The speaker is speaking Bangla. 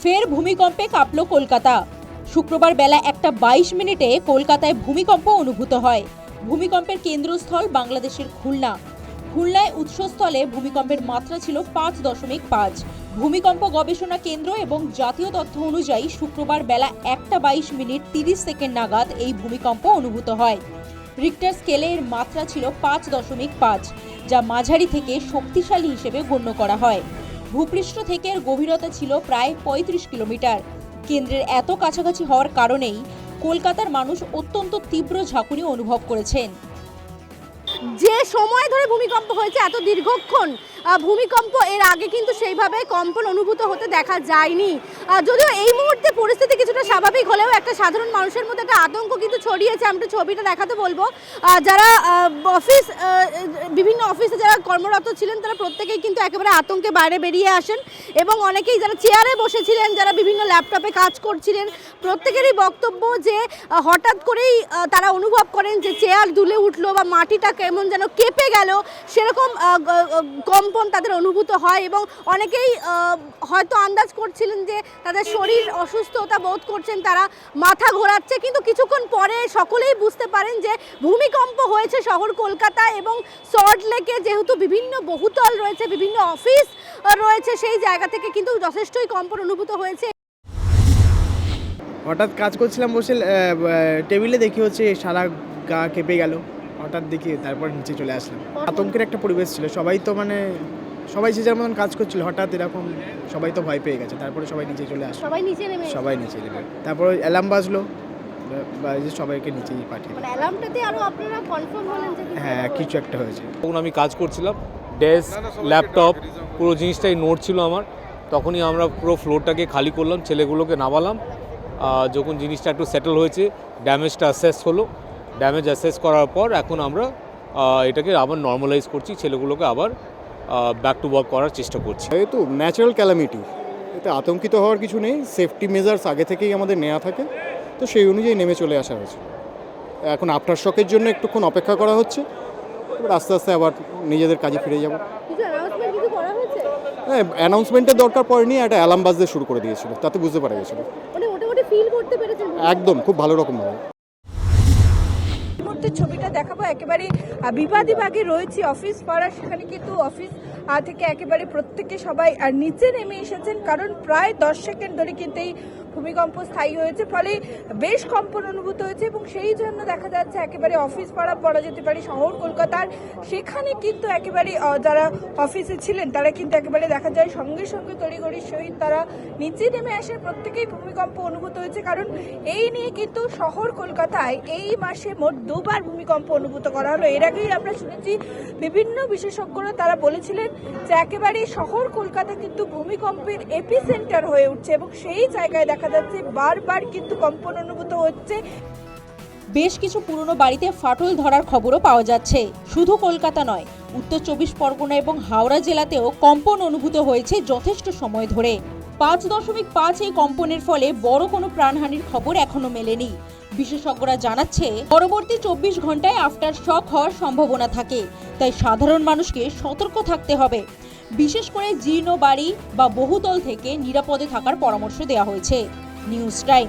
ফের ভূমিকম্পে কাঁপল কলকাতা। শুক্রবার বেলা 1:22 কলকাতায় ভূমিকম্প অনুভূত হয়। ভূমিকম্পের কেন্দ্রস্থল বাংলাদেশের খুলনায় উৎসস্থলে ভূমিকম্পের মাত্রা ছিল 5.5। ভূমিকম্প গবেষণা কেন্দ্র এবং জাতীয় তথ্য অনুযায়ী শুক্রবার বেলা 1:22:30 নাগাদ এই ভূমিকম্প অনুভূত হয়। রিক্টার স্কেলে এর মাত্রা ছিল 5.5, যা মাঝারি থেকে শক্তিশালী হিসেবে গণ্য করা হয়। ভূপৃষ্ঠ থেকে এর গভীরতা ছিল প্রায় 35 কিলোমিটার। কেন্দ্রের এত কাছাকাছি হওয়ার কারণেই কলকাতার মানুষ অত্যন্ত তীব্র ঝাঁকুনি অনুভব করেছেন। যে সময় ধরে ভূমিকম্প হয়েছে, এত দীর্ঘক্ষণ ভূমিকম্প এর আগে কিন্তু সেইভাবে কম্পন অনুভূত হতে দেখা যায়নি। যদিও এই মুহূর্তে পরিস্থিতি কিছুটা স্বাভাবিক হলেও একটা সাধারণ মানুষের মধ্যে একটা আতঙ্ক কিন্তু ছড়িয়েছে। আমি ছবিটা দেখাতে বলবো। যারা বিভিন্ন অফিসে যারা কর্মরত ছিলেন তারা প্রত্যেকেই কিন্তু একেবারে আতঙ্কে বাইরে বেরিয়ে আসেন এবং অনেকেই যারা চেয়ারে বসেছিলেন, যারা বিভিন্ন ল্যাপটপে কাজ করছিলেন, প্রত্যেকেরই বক্তব্য যে হঠাৎ করেই তারা অনুভব করেন যে চেয়ার দুলে উঠলো বা মাটিটা কেমন যেন কেঁপে গেল, সেরকম কম্পন তাদের অনুভূত হয় এবং অনেকেই হয়তো আন্দাজ করছিলেন যে তাদের শরীর অসুস্থতা বোধ করছেন, তারা মাথা ঘোরাচ্ছে। কিন্তু কিছুক্ষণ পরে সকলেই বুঝতে পারেন যে ভূমিকম্প হয়েছে শহর কলকাতায় এবং সল্টলেকে যেহেতু বিভিন্ন বহুতল রয়েছে, বিভিন্ন অফিস রয়েছে, সেই জায়গা থেকে কিন্তু যথেষ্টই কম্পন অনুভূত হয়েছে। হঠাৎ কাজ করছিলাম বসে, টেবিলে দেখি হচ্ছে সারা গা কেঁপে গেল। হঠাৎ দেখি, তারপর নিচে চলে আসলাম। আতঙ্কের একটা পরিবেশ ছিল, সবাই যে যেমন কাজ করছিল, হঠাৎ এরকম সবাই তো ভয় পেয়ে গেছে। তারপরে সবাই নিচে চলে আসলো, সবাই নিচে নেমে তারপর অ্যালার্ম বাজলো, সবাইকে নিচেই পাঠিয়ে। মানে অ্যালার্মটাতে আরো আপনারা কনফার্ম হলেন যে হ্যাঁ, কিছু একটা হয়েছে। তখন আমি কাজ করছিলাম, ডেস্ক, ল্যাপটপ, পুরো জিনিসটাই নোট ছিল আমার। তখনই আমরা পুরো ফ্লোরটাকে খালি করলাম, ছেলেগুলোকে নামালাম। যখন জিনিসটা একটু সেটেল হয়েছে, ড্যামেজটা অ্যাসেস হলো। ড্যামেজ অ্যাসেস করার পর এখন আমরা এটাকে আবার নর্মালাইজ করছি, ছেলেগুলোকে আবার ব্যাক টু ওয়ার্ক করার চেষ্টা করছি। যেহেতু ন্যাচারাল ক্যালামিটি, এতে আতঙ্কিত হওয়ার কিছু নেই। সেফটি মেজার্স আগে থেকেই আমাদের নেওয়া থাকে, তো সেই অনুযায়ী নেমে চলে আসা হয়েছে। এখন আফটার শকের জন্য একটুক্ষণ অপেক্ষা করা হচ্ছে, এবার আস্তে আস্তে আবার নিজেদের কাজে ফিরে যাব। হ্যাঁ, অ্যানাউন্সমেন্টের দরকার পড়েনি, একটা অ্যালার্ম বাজতে শুরু করে দিয়েছিল, তাতে বুঝতে পারা গেছিল। মোটামুটি ফিল করতে পেরেছেন একদম খুব ভালো রকমভাবে। ছবিটা দেখাবো, একেবারে বিবাদী রয়েছে অফিস পাড়া, সেখানে কিন্তু অফিস থেকে একেবারে প্রত্যেকে সবাই নিচে নেমে এসেছেন, কারণ প্রায় 10 সেকেন্ড ধরে কিন্তু এই ভূমিকম্প স্থায়ী হয়েছে, ফলে বেশ কম্পন অনুভূত হয়েছে এবং সেই জন্য দেখা যাচ্ছে একেবারে অফিস পাড়া বলা যেতে পারে শহর কলকাতার, সেখানে কিন্তু একেবারে যারা অফিসে ছিলেন তারা কিন্তু একেবারে দেখা যায় সঙ্গে সঙ্গে তড়িঘড়ির সহিত তারা নিচে নেমে আসে। প্রত্যেকেই ভূমিকম্প অনুভূত হয়েছে, কারণ এই নিয়ে কিন্তু শহর কলকাতায় এই মাসে মোট 2 বার ভূমিকম্প অনুভূত করা হলো। এর আগেই আমরা শুনেছি বিভিন্ন বিশেষজ্ঞরা তারা বলেছিলেন যে একেবারে শহর কলকাতা কিন্তু ভূমিকম্পের এপিসেন্টার হয়ে উঠছে এবং সেই জায়গায় দেখা যাচ্ছে বারবার কিন্তু কম্পন অনুভূত হচ্ছে। বেশ কিছু পুরনো বাড়িতে ফাটল ধরার খবরও পাওয়া যাচ্ছে। শুধু কলকাতা নয়, উত্তর 24 পরগনা এবং হাওড়া জেলাতেও কম্পন অনুভূত হয়েছে যথেষ্ট সময় ধরে। 5.5 এই কম্পনের ফলে বড় কোনো প্রাণহানির খবর এখনো মেলেনি। বিশেষজ্ঞরা জানাচ্ছে পরবর্তী 24 ঘন্টায় আফটার শক হওয়ার সম্ভাবনা থাকে, তাই সাধারণ মানুষকে সতর্ক থাকতে হবে। বিশেষ করে জীর্ণ বাড়ি বা বহুতল থেকে নিরাপদে থাকার পরামর্শ দেওয়া হয়েছে। News time.